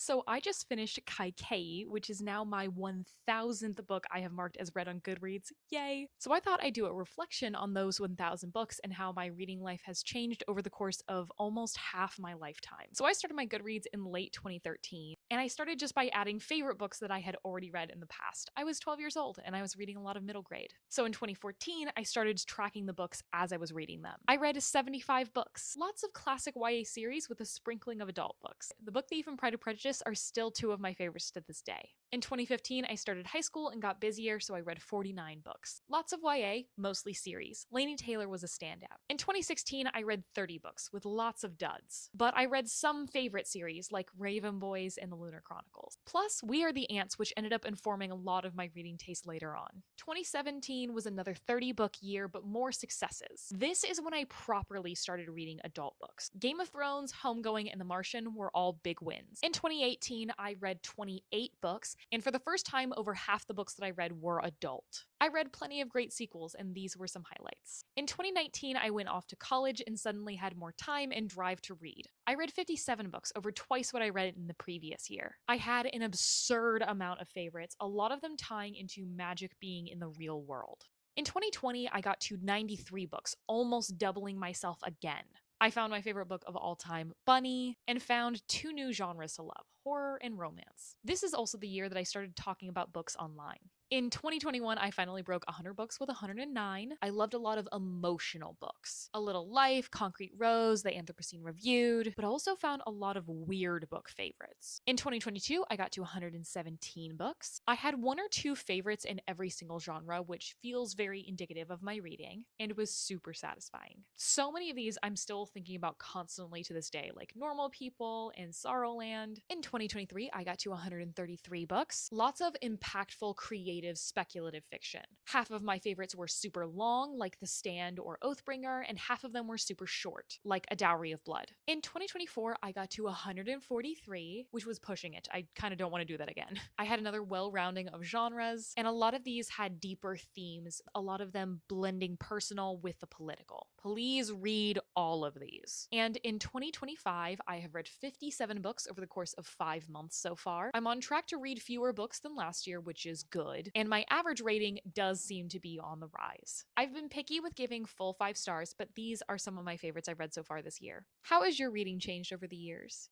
So I just finished Kaikei, which is now my 1000th book I have marked as read on Goodreads. Yay! So I thought I'd do a reflection on those 1000 books and how my reading life has changed over the course of almost half my lifetime. So I started my Goodreads in late 2013, and I started just by adding favorite books that I had already read in the past. I was 12 years old and I was reading a lot of middle grade. So in 2014, I started tracking the books as I was reading them. I read 75 books, lots of classic YA series with a sprinkling of adult books. The Book Thief and Pride and Prejudice are still two of my favorites to this day. In 2015, I started high school and got busier, so I read 49 books. Lots of YA, mostly series. Laini Taylor was a standout. In 2016, I read 30 books, with lots of duds. But I read some favorite series, like Raven Boys and the Lunar Chronicles. Plus, We Are the Ants, which ended up informing a lot of my reading taste later on. 2017 was another 30-book year, but more successes. This is when I properly started reading adult books. Game of Thrones, Homegoing, and The Martian were all big wins. In 2018, I read 28 books, and for the first time, over half the books that I read were adult. I read plenty of great sequels, and these were some highlights. In 2019, I went off to college and suddenly had more time and drive to read. I read 57 books, over twice what I read in the previous year. I had an absurd amount of favorites, a lot of them tying into magic being in the real world. In 2020, I got to 93 books, almost doubling myself again. I found my favorite book of all time, Bunny, and found two new genres to love, horror and romance. This is also the year that I started talking about books online. In 2021, I finally broke 100 books with 109. I loved a lot of emotional books. A Little Life, Concrete Rose, The Anthropocene Reviewed, but also found a lot of weird book favorites. In 2022, I got to 117 books. I had one or two favorites in every single genre, which feels very indicative of my reading, and was super satisfying. So many of these I'm still thinking about constantly to this day, like Normal People and Sorrowland. In 2023, I got to 133 books. Lots of impactful, creative, speculative fiction. Half of my favorites were super long, like The Stand or Oathbringer, and half of them were super short, like A Dowry of Blood. In 2024, I got to 143, which was pushing it. I kind of don't want to do that again. I had another well-rounding of genres, and a lot of these had deeper themes, a lot of them blending personal with the political. Please read all of these. And in 2025, I have read 57 books over the course of 5 months so far. I'm on track to read fewer books than last year, which is good, and my average rating does seem to be on the rise. I've been picky with giving full 5 stars, but these are some of my favorites I've read so far this year. How has your reading changed over the years?